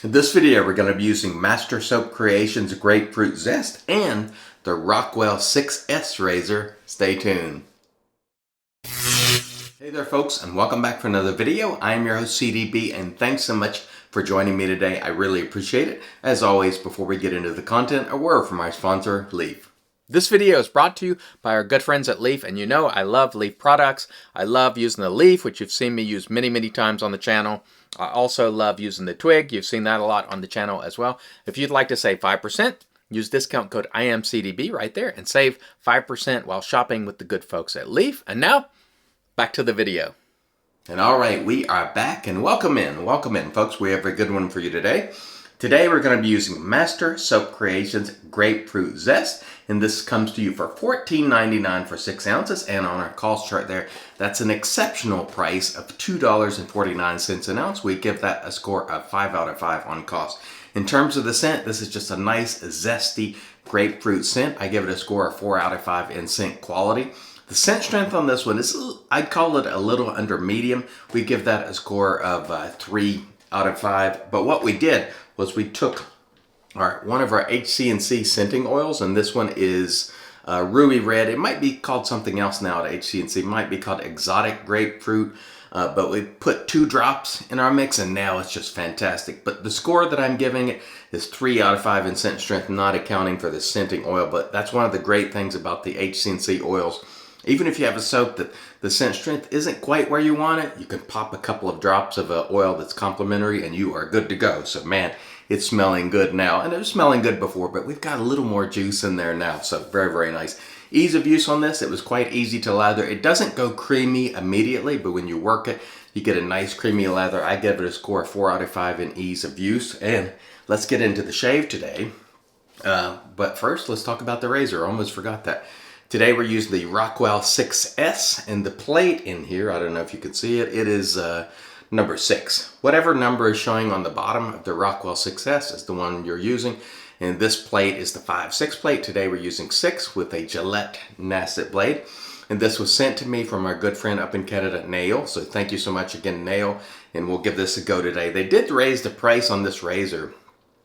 In this video, we're going to be using Master Soap Creations Grapefruit Zest and the Rockwell 6S razor. Stay tuned. Hey there folks, and welcome back for another video. I am your host CDB, and thanks so much for joining me today. I really appreciate it. As always, before we get into the content, a word from our sponsor, Leaf. This video is brought to you by our good friends at Leaf, and you know I love Leaf products. I love using the Leaf, which you've seen me use many times on the channel. I also love using the Twig. You've seen that a lot on the channel as well. If you'd like to save 5%, use discount code IAMCDB right there and save 5% while shopping with the good folks at Leaf. And now, back to the video. And all right, we are back, and welcome in folks. We have a good one for you today. Today we're going to be using Master Soap Creations Grapefruit Zest, and this comes to you for $14.99 for 6 ounces, and on our cost chart there, that's an exceptional price of $2.49 an ounce. We give that a score of 5 out of 5 on cost. In terms of the scent, this is just a nice zesty grapefruit scent. I give it a score of 4 out of 5 in scent quality. The scent strength on this one is, I'd call it a little under medium. We give that a score of 3 out of 5. But what we did was we took one of our hc&C scenting oils, and this one is ruby red. It might be called something else now at hc&C. It might be called exotic grapefruit. But we put 2 drops in our mix, and now it's just fantastic. But the score that I'm giving it is 3 out of 5 in scent strength, not accounting for the scenting oil. But that's one of the great things about the hc&C oils. Even if you have a soap that the scent strength isn't quite where you want it, you can pop a couple of drops of oil that's complementary and you are good to go. So man, it's smelling good now. And it was smelling good before, but we've got a little more juice in there now. So very nice. Ease of use on this, it was quite easy to lather. It doesn't go creamy immediately, but when you work it, you get a nice creamy lather. I give it a score of 4 out of 5 in ease of use. And let's get into the shave today. But first, let's talk about the razor. I almost forgot that. Today we're using the Rockwell 6S, and the plate in here, I don't know if you can see it, it is number 6. Whatever number is showing on the bottom of the Rockwell 6S is the one you're using, and this plate is the 5/6 plate. Today we're using 6 with a Gillette Nasset blade, and this was sent to me from our good friend up in Canada, Nail, so thank you so much again, Nail, and we'll give this a go today. They did raise the price on this razor.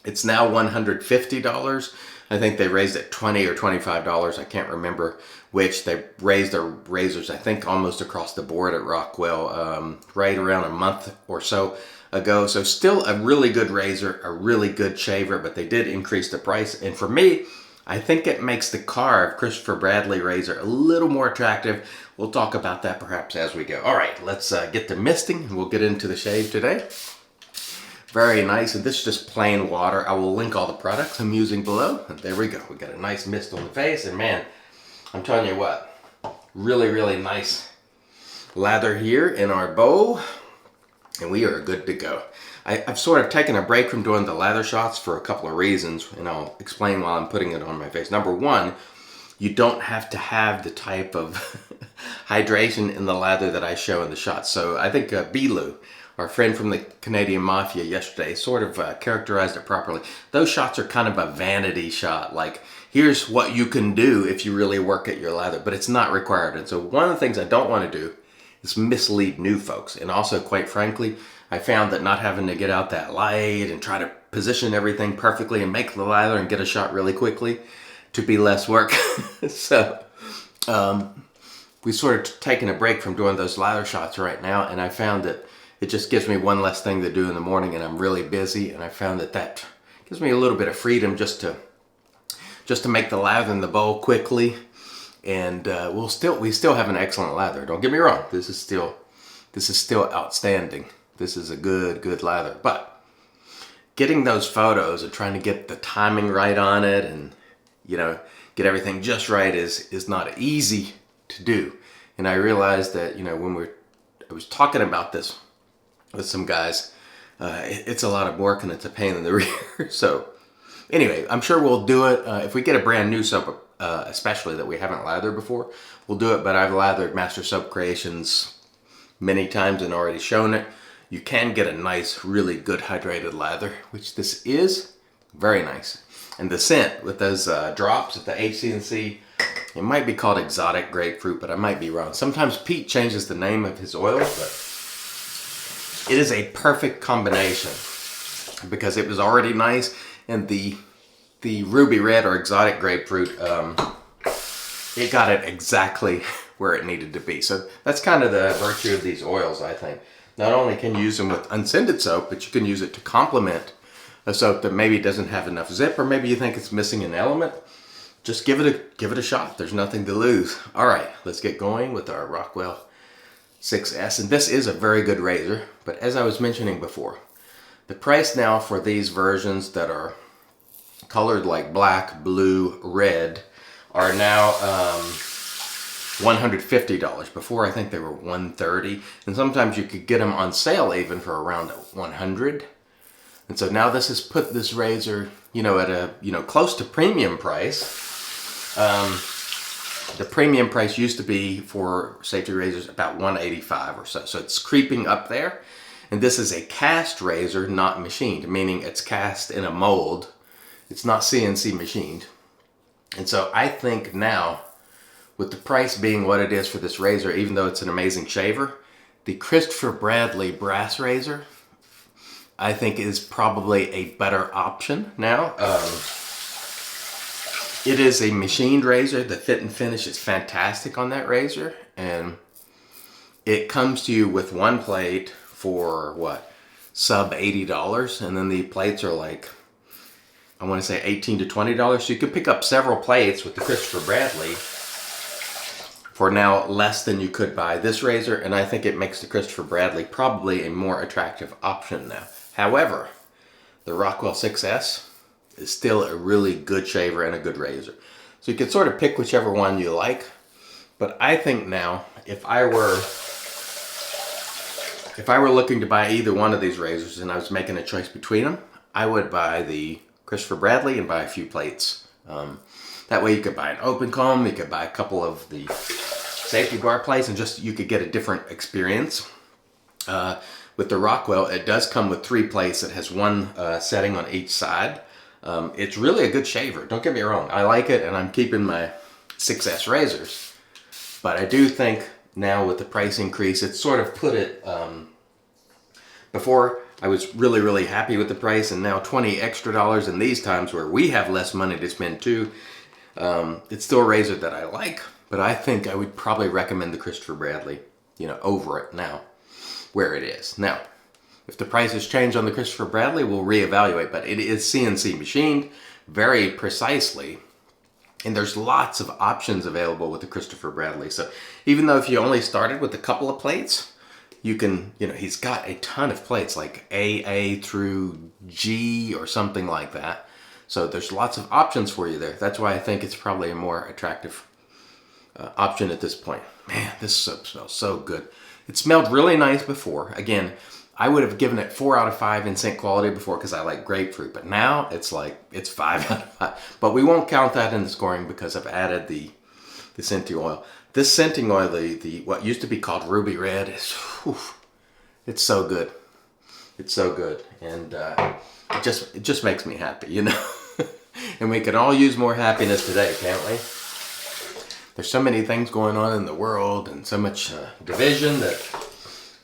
It's now $150. I think they raised it $20 or $25. I can't remember which. They raised their razors, I think, almost across the board at Rockwell right around a month or so ago. So still a really good razor, a really good shaver, but they did increase the price. And for me, I think it makes the carved Christopher Bradley razor a little more attractive. We'll talk about that perhaps as we go. All right, let's get to misting, and we'll get into the shave today. Very nice, and this is just plain water. I will link all the products I'm using below. And there we go. We got a nice mist on the face, and man, I'm telling you what, really nice lather here in our bowl, and we are good to go. I've sort of taken a break from doing the lather shots for a couple of reasons, and I'll explain while I'm putting it on my face. Number one, you don't have to have the type of hydration in the lather that I show in the shots. So I think Bilu, our friend from the Canadian Mafia yesterday, sort of characterized it properly. Those shots are kind of a vanity shot, like here's what you can do if you really work at your lather, but it's not required. And so one of the things I don't want to do is mislead new folks. And also, quite frankly, I found that not having to get out that light and try to position everything perfectly and make the lather and get a shot really quickly to be less work. So we sort of taken a break from doing those lather shots right now, and I found that it just gives me one less thing to do in the morning, and I'm really busy, and I found that that gives me a little bit of freedom just to make the lather in the bowl quickly, and we still have an excellent lather. Don't get me wrong, this is still outstanding. This is a good lather, but getting those photos and trying to get the timing right on it, and get everything just right is not easy to do. And I realized that when I was talking about this with some guys, it's a lot of work and it's a pain in the rear. So anyway, I'm sure we'll do it. If we get a brand new soap, especially that we haven't lathered before, we'll do it. But I've lathered Master Soap Creations many times and already shown it. You can get a nice, really good hydrated lather, which this is. Very nice. And the scent with those drops at the hc&C, it might be called exotic grapefruit, but I might be wrong. Sometimes Pete changes the name of his oil, but it is a perfect combination because it was already nice, and the ruby red or exotic grapefruit, it got it exactly where it needed to be. So that's kind of the virtue of these oils, I think. Not only can you use them with unscented soap, but you can use it to complement a soap that maybe doesn't have enough zip, or maybe you think it's missing an element. Just give it a shot. There's nothing to lose. All right, let's get going with our Rockwell 6S. And this is a very good razor, but as I was mentioning before, the price now for these versions that are colored like black, blue, red are now $150. Before, I think they were $130, and sometimes you could get them on sale even for around $100. And so now this has put this razor, at a, close to premium price. The premium price used to be for safety razors about $185 or so. So it's creeping up there. And this is a cast razor, not machined, meaning it's cast in a mold. It's not CNC machined. And so I think now, with the price being what it is for this razor, even though it's an amazing shaver, the Christopher Bradley brass razor, I think is probably a better option now. It is a machined razor. The fit and finish is fantastic on that razor. And it comes to you with one plate for what? Sub $80. And then the plates are like, I want to say $18 to $20. So you could pick up several plates with the Christopher Bradley for now less than you could buy this razor. And I think it makes the Christopher Bradley probably a more attractive option now. However, the Rockwell 6S is still a really good shaver and a good razor. So you can sort of pick whichever one you like. But I think now, if I were looking to buy either one of these razors and I was making a choice between them, I would buy the Christopher Bradley and buy a few plates. That way you could buy an open comb, you could buy a couple of the safety bar plates, and just you could get a different experience. With the Rockwell, it does come with 3 plates. It has one setting on each side. It's really a good shaver. Don't get me wrong. I like it, and I'm keeping my 6S razors. But I do think now with the price increase, it's sort of put it... before, I was really, really happy with the price, and now $20 extra in these times where we have less money to spend too. It's still a razor that I like, but I think I would probably recommend the Christopher Bradley, over it now, where it is. Now, if the prices change on the Christopher Bradley, we'll reevaluate, but it is CNC machined very precisely, and there's lots of options available with the Christopher Bradley. So even though if you only started with a couple of plates, you can, he's got a ton of plates like AA through G or something like that. So there's lots of options for you there. That's why I think it's probably a more attractive option at this point. Man, this soap smells so good. It smelled really nice before. Again, I would have given it 4 out of 5 in scent quality before because I like grapefruit, but now it's 5 out of 5. But we won't count that in the scoring because I've added the scenting oil. This scenting oil, the what used to be called ruby red, is it's so good. It's so good, and it just makes me happy, And we can all use more happiness today, can't we? There's so many things going on in the world and so much division that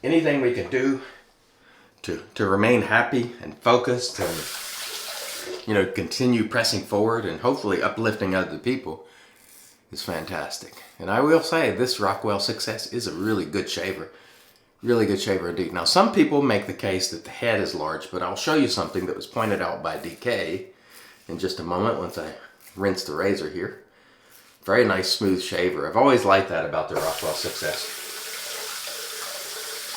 anything we can do to remain happy and focused and, continue pressing forward and hopefully uplifting other people is fantastic. And I will say this Rockwell 6S is a really good shaver. Really good shaver indeed. Now, some people make the case that the head is large, but I'll show you something that was pointed out by DK in just a moment once I rinse the razor here. Very nice smooth shaver. I've always liked that about the Rockwell 6S.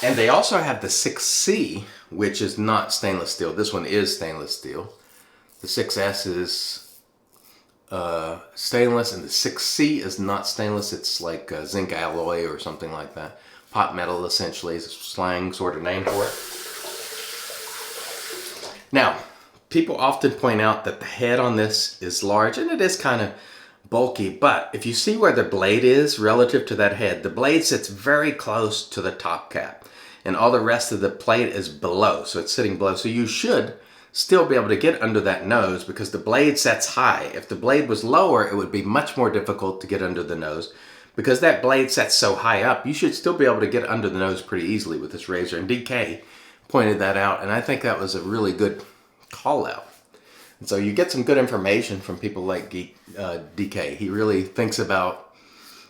And they also have the 6C, which is not stainless steel. This one is stainless steel. The 6S is stainless, and the 6C is not stainless. It's like zinc alloy or something like that. Pot metal, essentially, is a slang sort of name for it. Now, people often point out that the head on this is large, and it is kind of bulky, but if you see where the blade is relative to that head, the blade sits very close to the top cap, and all the rest of the plate is below, so it's sitting below. So you should still be able to get under that nose because the blade sets high. If the blade was lower, it would be much more difficult to get under the nose. Because that blade sets so high up, you should still be able to get under the nose pretty easily with this razor. And DK pointed that out, and I think that was a really good call out. And so you get some good information from people like DK. He really thinks about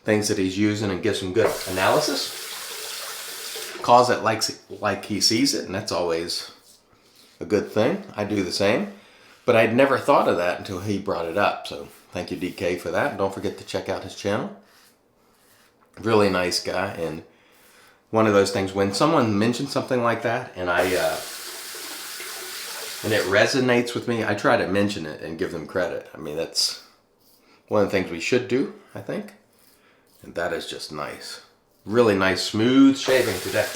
things that he's using and gives some good analysis. Calls it like he sees it, and that's always a good thing. I do the same. But I'd never thought of that until he brought it up. So thank you, DK, for that. And don't forget to check out his channel. Really nice guy. And one of those things, when someone mentions something like that and and it resonates with me, I try to mention it and give them credit. I mean, that's one of the things we should do, I think. And that is just nice. Really nice, smooth shaving today.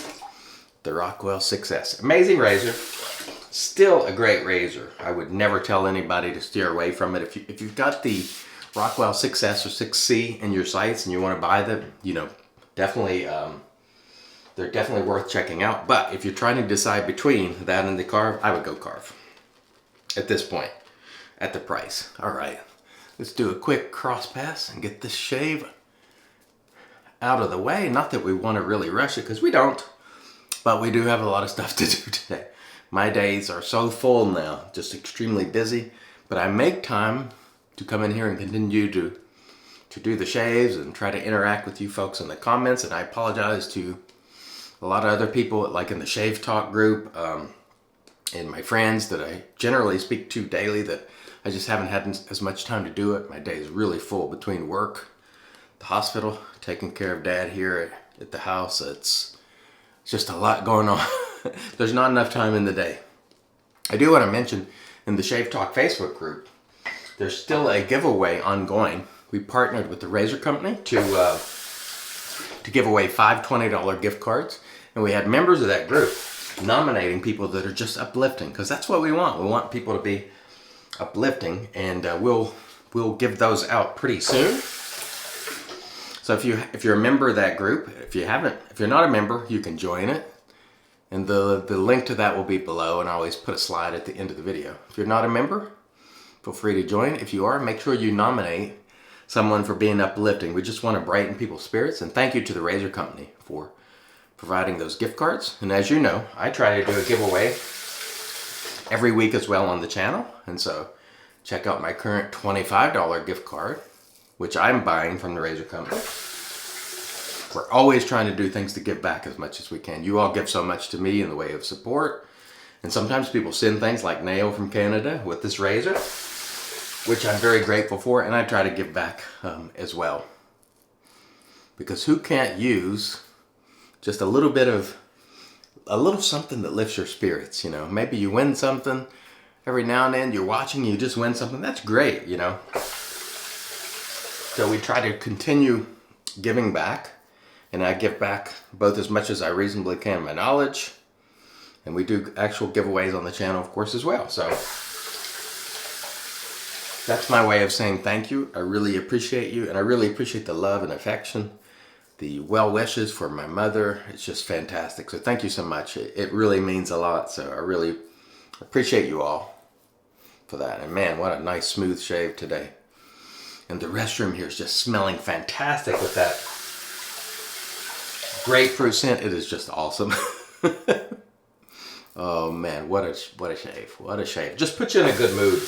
The Rockwell 6S. Amazing razor. Still a great razor. I would never tell anybody to steer away from it. If you've got the Rockwell 6S or 6C in your sights and you want to buy them, you know, definitely, they're definitely worth checking out. But if you're trying to decide between that and the Carve, I would go Carve at this point, at the price. All right, let's do a quick cross pass and get this shave out of the way. Not that we want to really rush it, because we don't, but we do have a lot of stuff to do today. My days are so full now, just extremely busy, but I make time to come in here and continue to do the shaves and try to interact with you folks in the comments. And I apologize to a lot of other people, like in the Shave Talk group, and my friends that I generally speak to daily, that I just haven't had as much time to do it. My day is really full between work, the hospital, taking care of Dad here at the house. It's just a lot going on. There's not enough time in the day. I do want to mention, in the Shave Talk Facebook group, there's still a giveaway ongoing. We partnered with the Razor Company to give away 5 $20 gift cards. And we had members of that group nominating people that are just uplifting, because that's what we want. We want people to be uplifting, and we'll give those out pretty soon. So if you're a member of that group, if you're not a member, you can join it. And the link to that will be below, and I always put a slide at the end of the video. If you're not a member, feel free to join. If you are, make sure you nominate someone for being uplifting. We just want to brighten people's spirits. And thank you to the Razor Company for providing those gift cards. And as you know, I try to do a giveaway every week as well on the channel. And so check out my current $25 gift card, which I'm buying from the Razor Company. We're always trying to do things to give back as much as we can. You all give so much to me in the way of support. And sometimes people send things like Nail from Canada with this razor, which I'm very grateful for. And I try to give back as well. Because who can't use just a little something that lifts your spirits, you know? Maybe you win something every now and then. You're watching, you just win something. That's great, you know? So we try to continue giving back. And I give back both as much as I reasonably can, my knowledge. And we do actual giveaways on the channel, of course, as well. So that's my way of saying thank you. I really appreciate you. And I really appreciate the love and affection, the well wishes for my mother. It's just fantastic. So thank you so much. It really means a lot. So I really appreciate you all for that. And man, what a nice smooth shave today. And the restroom here is just smelling fantastic with that grapefruit scent. It is just awesome. Oh man, what a shave. What a shave. Just puts you in a good mood.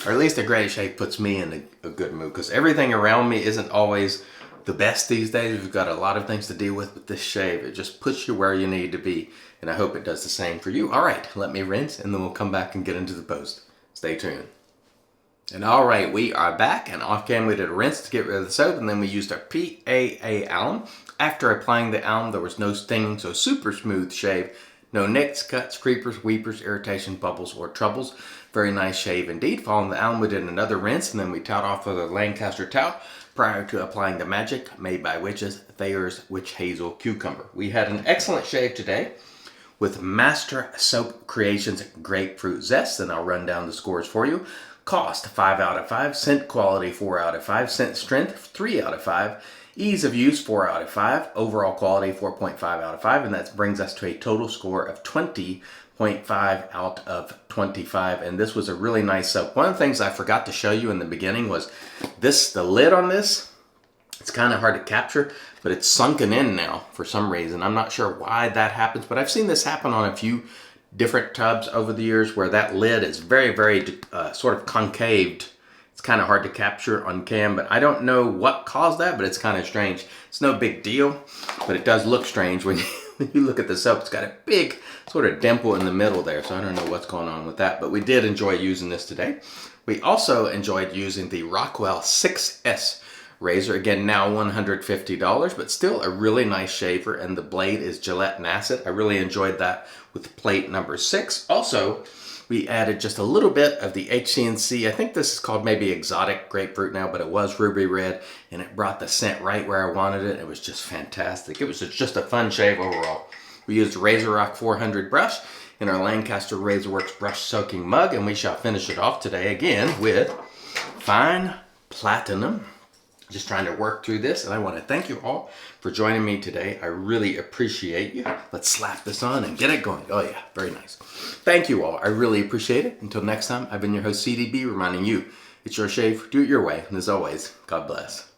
Or at least a great shave puts me in a good mood, because everything around me isn't always the best these days. We've got a lot of things to deal with this shave. It just puts you where you need to be. And I hope it does the same for you. All right, let me rinse and then we'll come back and get into the post. Stay tuned. And all right, we are back, and off cam we did a rinse to get rid of the soap, and then we used our PAA alum. After applying the alum, there was no stinging, so super smooth shave. No nicks, cuts, creepers, weepers, irritation, bubbles, or troubles. Very nice shave indeed. Following the alum, we did another rinse, and then we towed off with a Lancaster towel prior to applying the Magic Made by Witches Thayer's Witch Hazel Cucumber. We had an excellent shave today with Master Soap Creations Grapefruit Zest, and I'll run down the scores for you. Cost, 5 out of 5. Scent quality, 4 out of 5. Scent strength, 3 out of 5. Ease of use, 4 out of 5. Overall quality, 4.5 out of 5. And that brings us to a total score of 20.5 out of 25. And this was a really nice soap. One of the things I forgot to show you in the beginning was the lid on this. It's kind of hard to capture, but it's sunken in now for some reason. I'm not sure why that happens, but I've seen this happen on a few different tubs over the years where that lid is very sort of concaved. It's kind of hard to capture on cam, but I don't know what caused that, but it's kind of strange. It's no big deal, but it does look strange when you look at the soap. It's got a big sort of dimple in the middle there, so I don't know what's going on with that, but we did enjoy using this today. We also enjoyed using the Rockwell 6S razor. Again, now $150, but still a really nice shaver, and the blade is Gillette Nacet. I really enjoyed that with plate number 6. Also, we added just a little bit of the hc&C. I think this is called maybe Exotic Grapefruit now, but it was ruby red, and it brought the scent right where I wanted it. It was just fantastic. It was just a fun shave overall. We used a RazoRock 400 brush in our Lancaster RazorWorks brush soaking mug, and we shall finish it off today again with Fine Platinum. Just trying to work through this, and I want to thank you all for joining me today. I really appreciate you. Let's slap this on and get it going. Oh yeah, very nice. Thank you all. I really appreciate it. Until next time, I've been your host CDB, reminding you, it's your shave, do it your way, and as always, God bless.